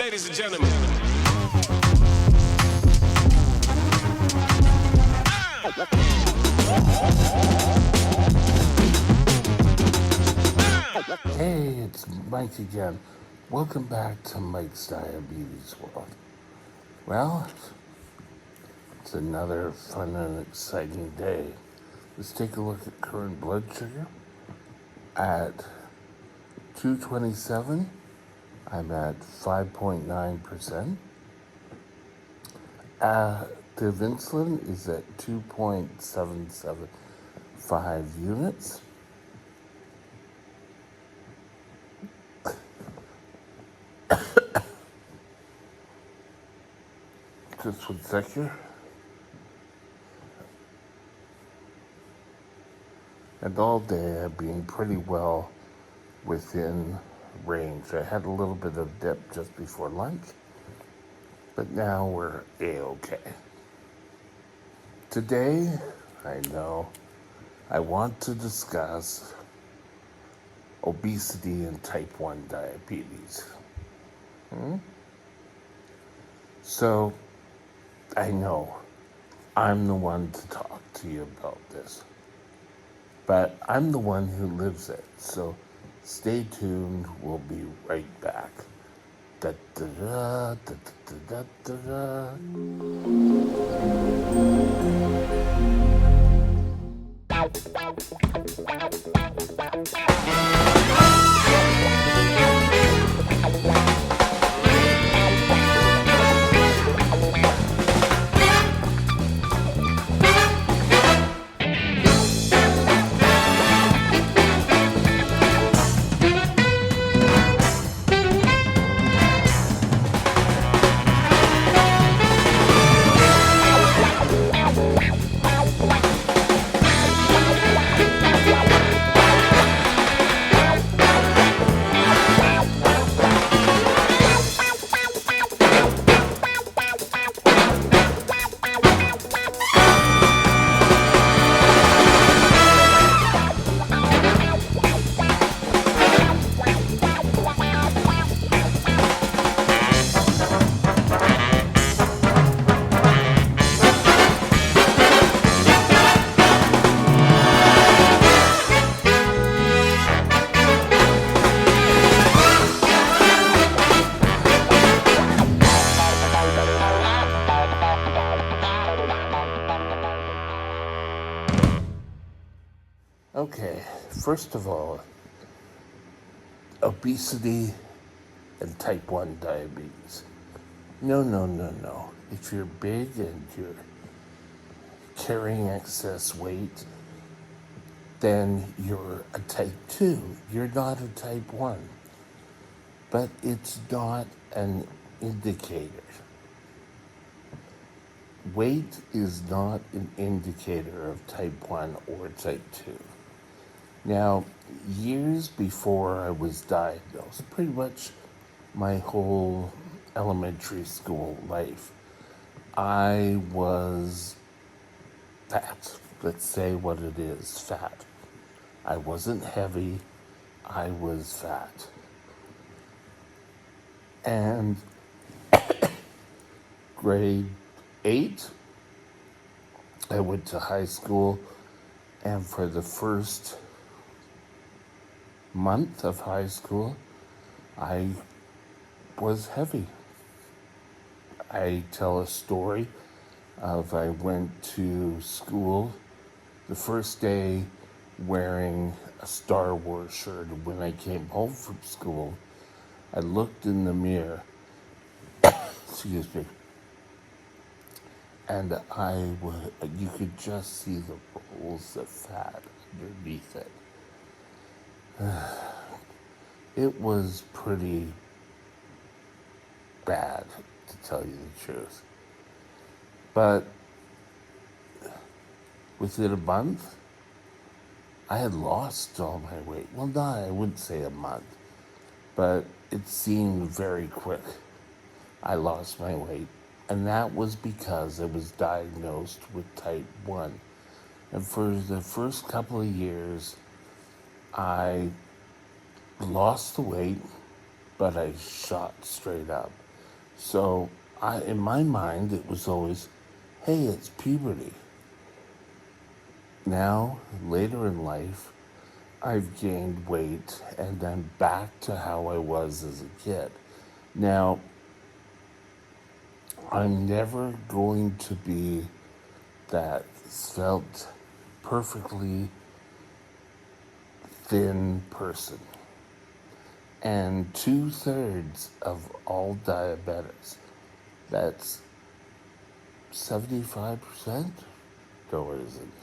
Ladies and gentlemen. Hey, it's Mike again. Welcome back to Mike's Diabetes World. Well, it's another fun and exciting day. Let's take a look at current blood sugar. At 227, I'm at 5.9%. Active insulin is at 2.775 units. Just 1 second. And all day I've been pretty well within range. I had a little bit of dip just before lunch, but now we're A-okay. Today, I know, I want to discuss obesity and type 1 diabetes. So, I know I'm the one to talk to you about this, but I'm the one who lives it. So stay tuned. We'll be right back. Da, da, da, da, da, da, da, Okay, first of all, obesity and type 1 diabetes. No, no, no, no. If you're big and you're carrying excess weight, then you're a type 2. You're not a type 1. But it's not an indicator. Weight is not an indicator of type 1 or type 2. Now, years before I was diagnosed, pretty much my whole elementary school life, I was fat. Let's say what it is, fat. I wasn't heavy, I was fat. And grade 8, I went to high school, and for the first month of high school, I was heavy. I tell a story of I went to school the first day wearing a Star Wars shirt. When I came home from school, I looked in the mirror, excuse me, and you could just see the rolls of fat underneath it. It was pretty bad, to tell you the truth. But within a month, I had lost all my weight. Well, not, I wouldn't say a month, but it seemed very quick. I lost my weight, and that was because I was diagnosed with type 1. And for the first couple of years, I lost the weight, but I shot straight up. So in my mind, it was always, hey, it's puberty. Now, later in life, I've gained weight and I'm back to how I was as a kid. Now, I'm never going to be that svelte, perfectly thin person. And 2/3 of all diabetics, that's 75%? No, it isn't.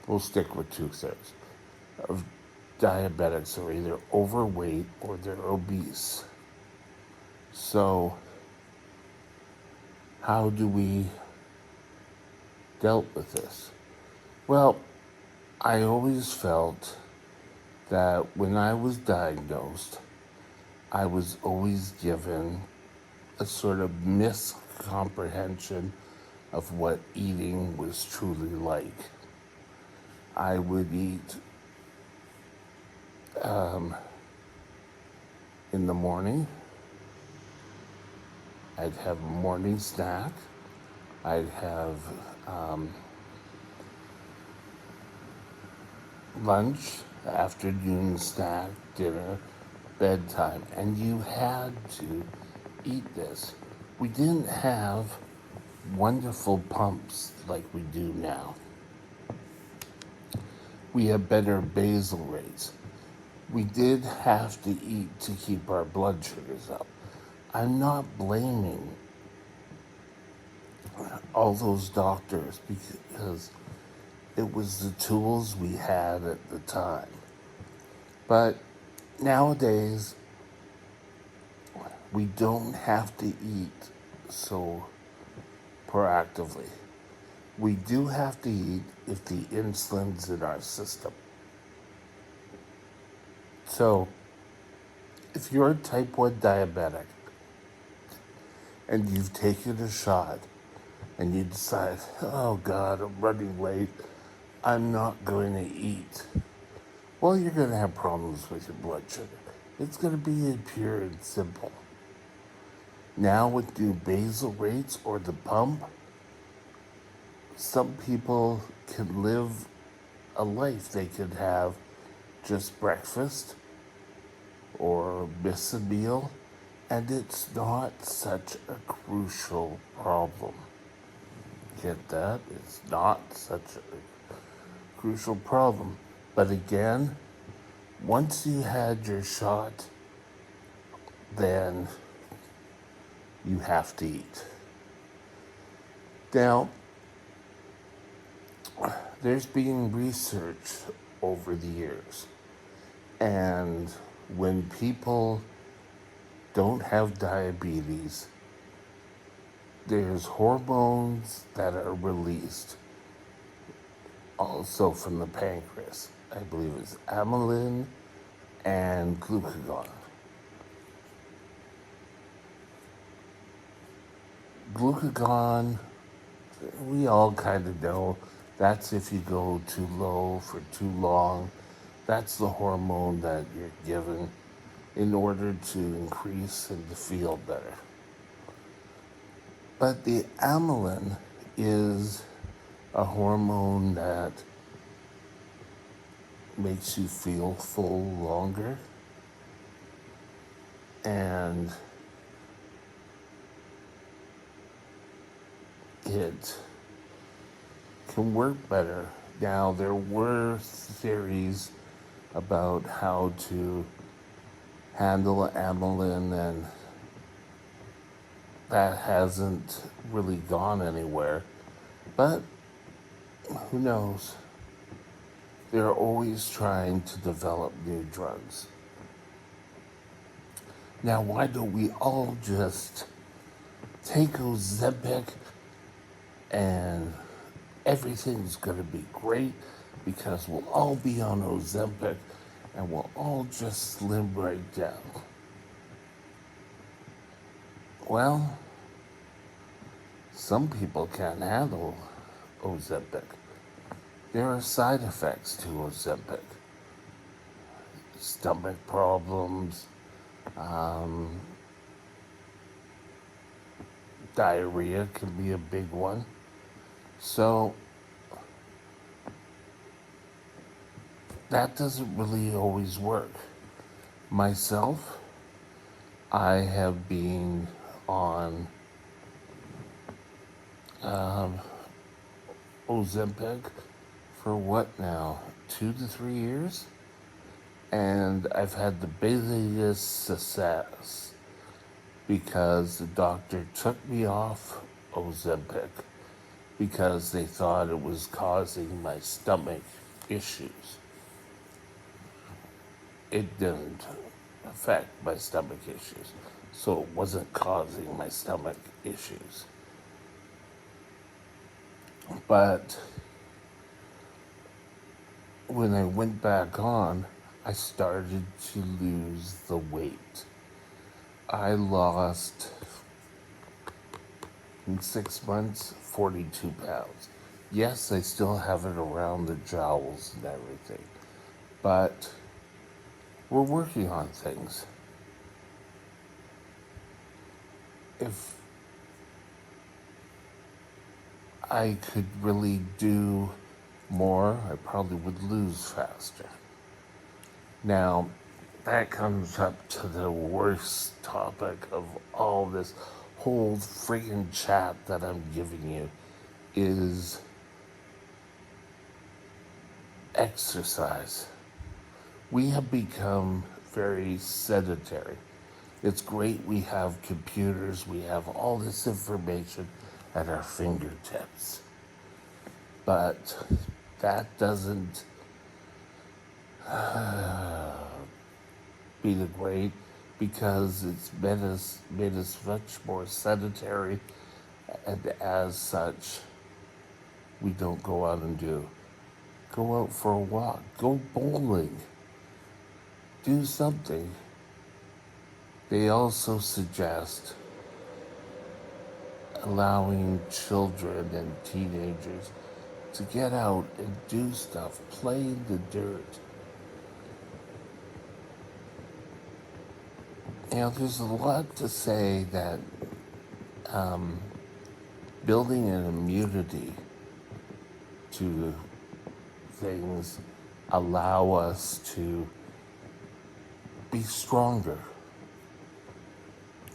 We'll stick with 2/3 of diabetics are either overweight or they're obese. So, how do we dealt with this? Well, I always felt that when I was diagnosed, I was always given a sort of miscomprehension of what eating was truly like. I would eat in the morning, I'd have a morning snack, I'd have lunch, afternoon snack, dinner, bedtime, and you had to eat this. We didn't have wonderful pumps like we do now. We have better basal rates. We did have to eat to keep our blood sugars up. I'm not blaming all those doctors because it was the tools we had at the time. But nowadays, we don't have to eat so proactively. We do have to eat if the insulin's in our system. So, if you're a type 1 diabetic and you've taken a shot and you decide, oh God, I'm running late, I'm not going to eat, well, you're going to have problems with your blood sugar. It's going to be pure and simple. Now, with new basal rates or the pump, some people can live a life. They could have just breakfast or miss a meal, and it's not such a crucial problem. Get that? It's not such a crucial problem. But again, once you had your shot, then you have to eat. Now, there's been research over the years, and when people don't have diabetes, there's hormones that are released also from the pancreas. I believe it's amylin and glucagon. Glucagon, we all kind of know that's if you go too low for too long. That's the hormone that you're given in order to increase and to feel better. But the amylin is a hormone that makes you feel full longer, and it can work better. Now, there were theories about how to handle amylin, and that hasn't really gone anywhere. But who knows? They're always trying to develop new drugs. Now, why don't we all just take Ozempic and everything's going to be great because we'll all be on Ozempic and we'll all just slim right down? Well, some people can't handle Ozempic. There are side effects to Ozempic: stomach problems, diarrhea can be a big one. So that doesn't really always work. Myself, I have been on Ozempic for what now? 2 to 3 years? And I've had the biggest success because the doctor took me off Ozempic because they thought it was causing my stomach issues. It didn't affect my stomach issues, so it wasn't causing my stomach issues. But when I went back on, I started to lose the weight. I lost, in 6 months, 42 pounds. Yes, I still have it around the jowls and everything, but we're working on things. If I could really do more, I probably would lose faster. Now, that comes up to the worst topic of all this whole friggin' chat that I'm giving you is exercise. We have become very sedentary. It's great we have computers, we have all this information at our fingertips. But that doesn't be the great because it's made us much more sedentary, and as such, we don't go out and do. Go out for a walk, go bowling, do something. They also suggest allowing children and teenagers to get out and do stuff, play in the dirt. You know, there's a lot to say that building an immunity to things allow us to be stronger.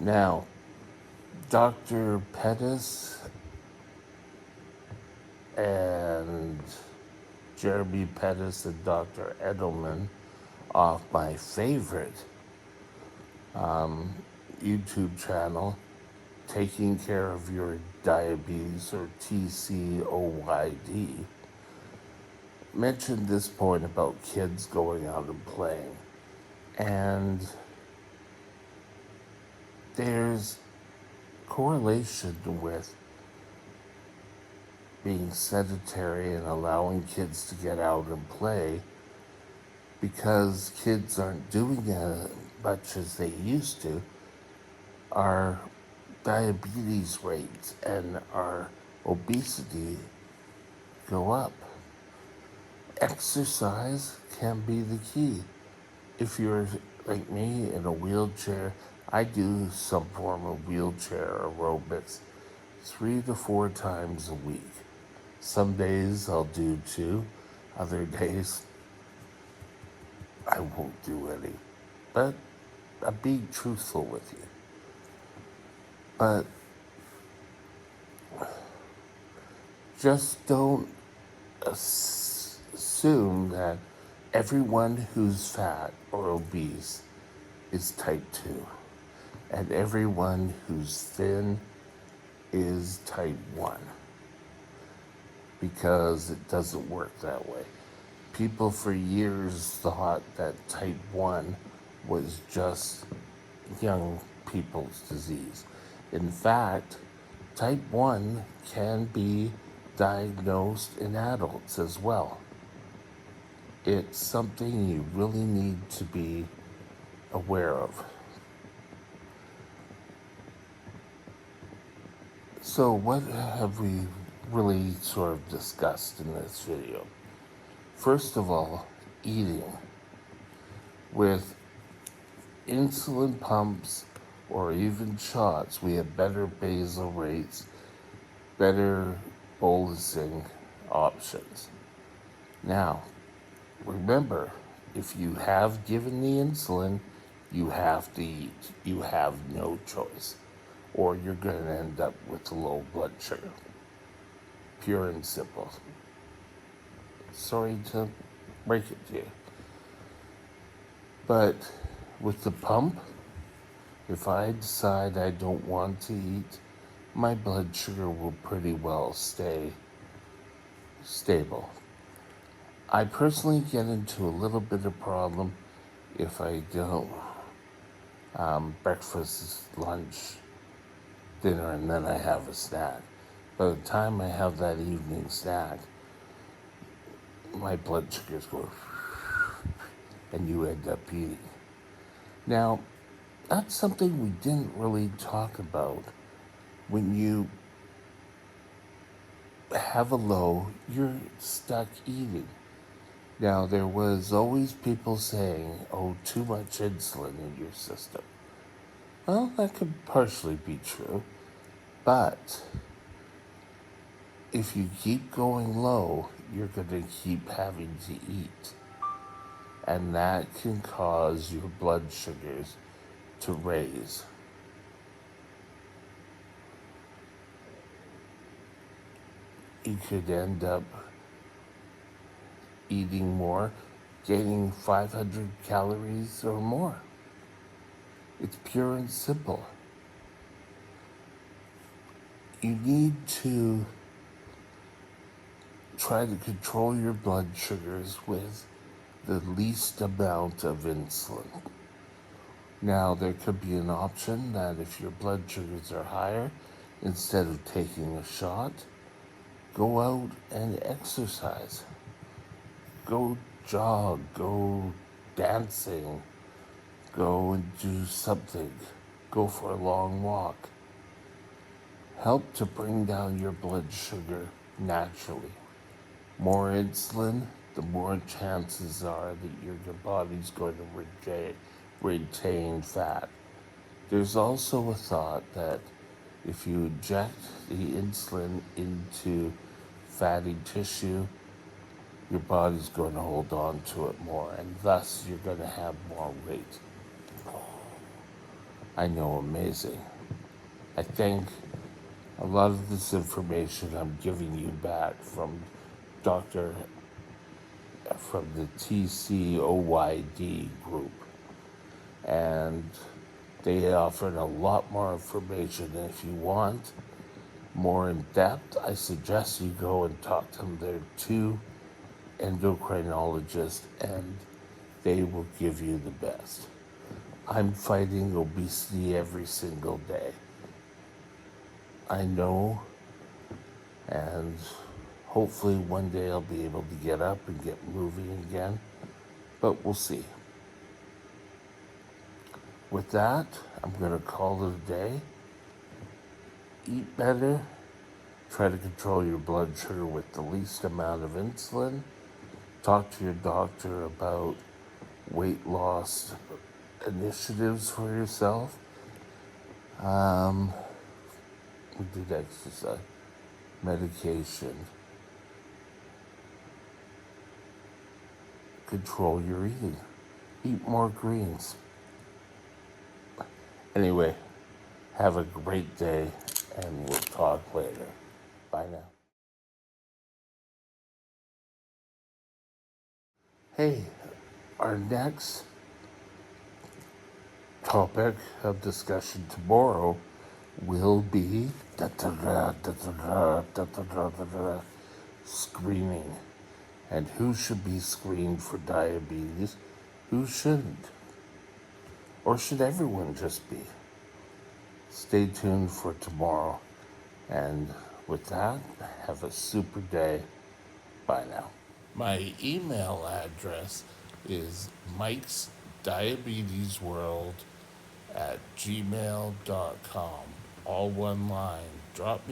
Now, Dr. Pettis and Jeremy Pettis and Dr. Edelman off my favorite YouTube channel, Taking Care of Your Diabetes, or TCOYD, mentioned this point about kids going out and playing. And there's correlation with being sedentary and allowing kids to get out and play, because kids aren't doing as much as they used to. Our diabetes rates and our obesity go up. Exercise can be the key. If you're like me in a wheelchair, I do some form of wheelchair aerobics 3 to 4 times a week. Some days I'll do 2, other days I won't do any. But I'm being truthful with you. But just don't assume that everyone who's fat or obese is type 2, and everyone who's thin is type 1, because it doesn't work that way. People for years thought that type 1 was just young people's disease. In fact, type 1 can be diagnosed in adults as well. It's something you really need to be aware of. So what have we really sort of discussed in this video? First of all, eating. With insulin pumps or even shots, we have better basal rates, better bolusing options. Now, remember, if you have given the insulin, you have to eat. You have no choice, or you're going to end up with low blood sugar. Pure and simple. Sorry to break it to you. But with the pump, if I decide I don't want to eat, my blood sugar will pretty well stay stable. I personally get into a little bit of problem if I don't breakfast, lunch, dinner, and then I have a snack. By the time I have that evening snack, my blood sugars go, and you end up eating. Now, that's something we didn't really talk about. When you have a low, you're stuck eating. Now, there was always people saying, oh, too much insulin in your system. Well, that could partially be true, but if you keep going low, you're going to keep having to eat. And that can cause your blood sugars to raise. You could end up eating more, gaining 500 calories or more. It's pure and simple. You need to try to control your blood sugars with the least amount of insulin. Now, there could be an option that if your blood sugars are higher, instead of taking a shot, go out and exercise. Go jog, go dancing, go and do something, go for a long walk. Help to bring down your blood sugar naturally. More insulin, the more chances are that your body's going to retain fat. There's also a thought that if you inject the insulin into fatty tissue, your body's going to hold on to it more, and thus you're going to have more weight. I know, amazing. I think a lot of this information I'm giving you back from from the TCOYD group, and they offered a lot more information. And if you want more in depth, I suggest you go and talk to them. They're two endocrinologists, and they will give you the best. I'm fighting obesity every single day. I know, and hopefully one day I'll be able to get up and get moving again, but we'll see. With that, I'm going to call it a day. Eat better. Try to control your blood sugar with the least amount of insulin. Talk to your doctor about weight loss initiatives for yourself. We did exercise, medication. Control your eating. Eat more greens. Anyway, have a great day, and we'll talk later. Bye now. Hey, our next topic of discussion tomorrow will be screening, and who should be screened for diabetes, who shouldn't, or should everyone just be? Stay tuned for tomorrow, and with that, have a super day. Bye now. My email address is mikesdiabetesworld@gmail.com. All one line. Drop me